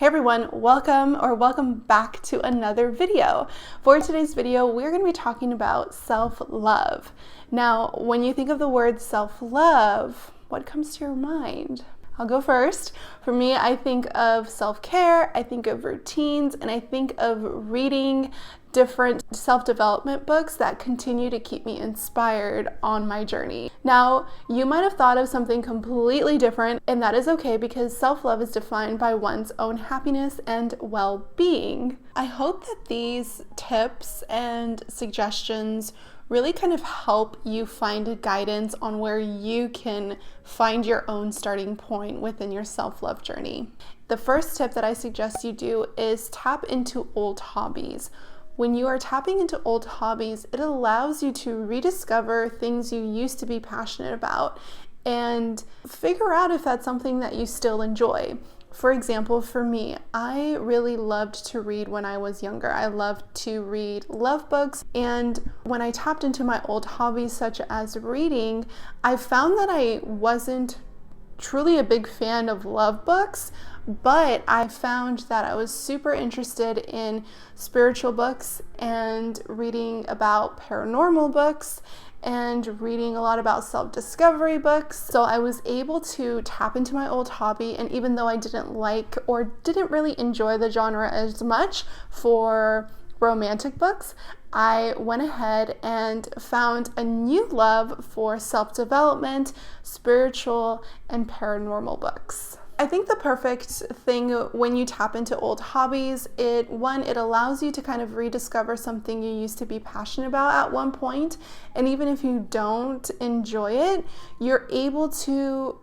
Hey everyone, welcome back to another video. For today's video, we're going to be talking about self-love. Now, when you think of the word self-love, what comes to your mind? I'll go first. For me, I think of self-care, I think of routines, and I think of reading different self-development books that continue to keep me inspired on my journey. Now, you might have thought of something completely different, and that is okay because self-love is defined by one's own happiness and well-being. I hope that these tips and suggestions really kind of help you find guidance on where you can find your own starting point within your self-love journey. The first tip that I suggest you do is tap into old hobbies. When you are tapping into old hobbies, it allows you to rediscover things you used to be passionate about and figure out if that's something that you still enjoy. For example, for me, I really loved to read when I was younger. I loved to read love books, and when I tapped into my old hobbies such as reading, I found that I wasn't truly a big fan of love books, but I found that I was super interested in spiritual books and reading about paranormal books and reading a lot about self-discovery books. So I was able to tap into my old hobby, and even though I didn't like or didn't really enjoy the genre as much for romantic books, I went ahead and found a new love for self-development, spiritual, and paranormal books. I think the perfect thing when you tap into old hobbies, it allows you to kind of rediscover something you used to be passionate about at one point. And even if you don't enjoy it, you're able to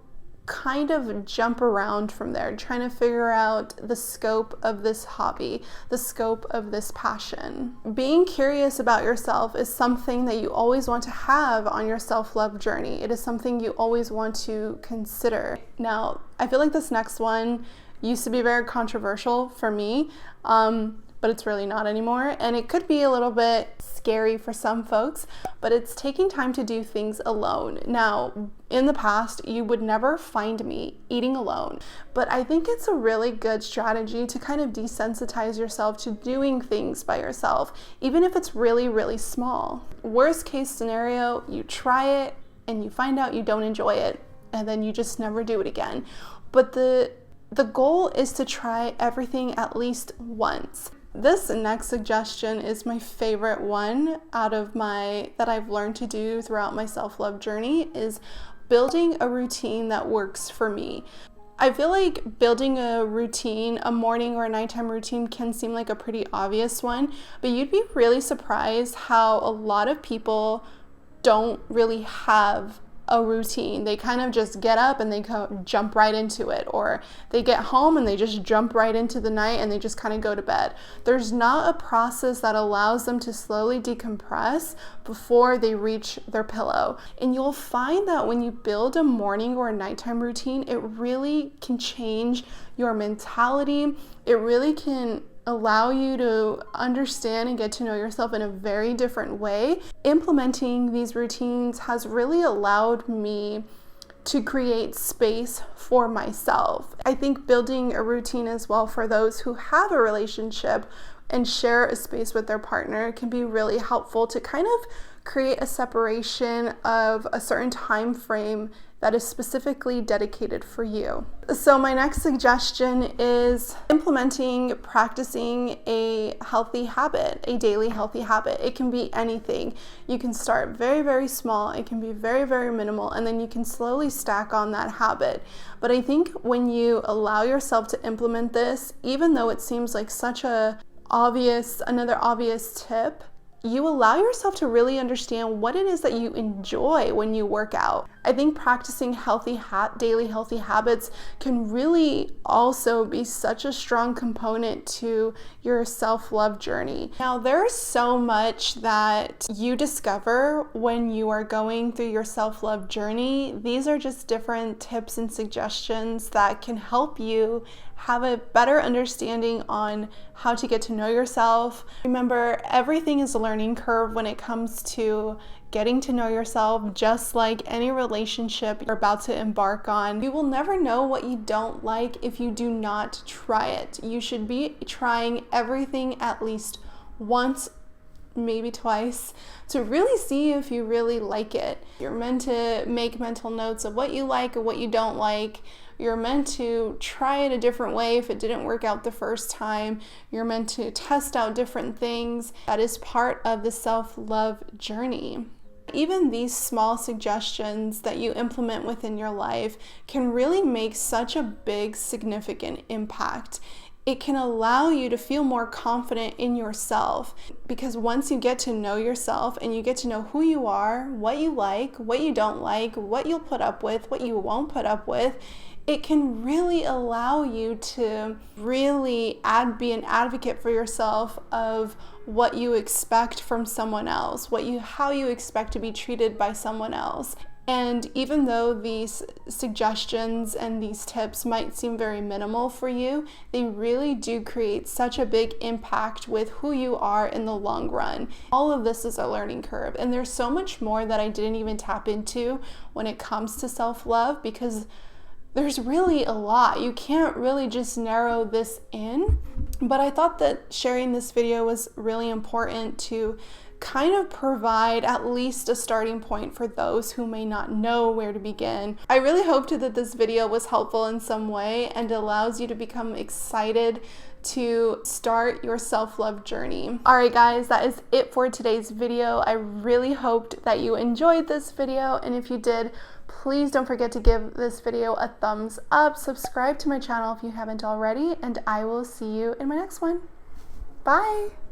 kind of jump around from there, trying to figure out the scope of this hobby, the scope of this passion. Being curious about yourself is something that you always want to have on your self-love journey. It is something you always want to consider. Now, I feel like this next one used to be very controversial for me, but it's really not anymore. And it could be a little bit scary for some folks, but it's taking time to do things alone. Now, in the past, you would never find me eating alone, but I think it's a really good strategy to kind of desensitize yourself to doing things by yourself, even if it's really, really small. Worst case scenario, you try it and you find out you don't enjoy it, and then you just never do it again. But the goal is to try everything at least once. This next suggestion is my favorite one that I've learned to do throughout my self-love journey, is building a routine that works for me. I feel like building a routine, a morning or a nighttime routine, can seem like a pretty obvious one, but you'd be really surprised how a lot of people don't really have a routine. They kind of just get up and they jump right into it, or they get home and they just jump right into the night and they just kind of go to bed. There's not a process that allows them to slowly decompress before they reach their pillow. And you'll find that when you build a morning or a nighttime routine, it really can change your mentality. It really can allow you to understand and get to know yourself in a very different way. Implementing these routines has really allowed me to create space for myself. I think building a routine as well for those who have a relationship and share a space with their partner can be really helpful to kind of create a separation of a certain time frame that is specifically dedicated for you. So my next suggestion is practicing a healthy habit, a daily healthy habit. It can be anything. You can start very, very small. It can be very, very minimal, and then you can slowly stack on that habit. But I think when you allow yourself to implement this, even though it seems like such another obvious tip, you allow yourself to really understand what it is that you enjoy when you work out. I think practicing daily healthy habits can really also be such a strong component to your self-love journey. Now, there's so much that you discover when you are going through your self-love journey. These are just different tips and suggestions that can help you have a better understanding on how to get to know yourself. Remember, everything is a learning curve when it comes to getting to know yourself, just like any relationship you're about to embark on. You will never know what you don't like if you do not try it. You should be trying everything at least once, maybe twice, to really see if you really like it. You're meant to make mental notes of what you like or what you don't like. You're meant to try it a different way if it didn't work out the first time. You're meant to test out different things. That is part of the self-love journey. Even these small suggestions that you implement within your life can really make such a big, significant impact. It can allow you to feel more confident in yourself, because once you get to know yourself and you get to know who you are, what you like, what you don't like, what you'll put up with, what you won't put up with, it can really allow you to really be an advocate for yourself of what you expect from someone else, how you expect to be treated by someone else. And even though these suggestions and these tips might seem very minimal for you, they really do create such a big impact with who you are in the long run. All of this is a learning curve, and there's so much more that I didn't even tap into when it comes to self-love, because there's really a lot. You can't really just narrow this in, but I thought that sharing this video was really important to kind of provide at least a starting point for those who may not know where to begin. I really hoped that this video was helpful in some way and allows you to become excited to start your self-love journey. All right, guys, that is it for today's video. I really hoped that you enjoyed this video, and if you did, please don't forget to give this video a thumbs up, subscribe to my channel if you haven't already, and I will see you in my next one. Bye!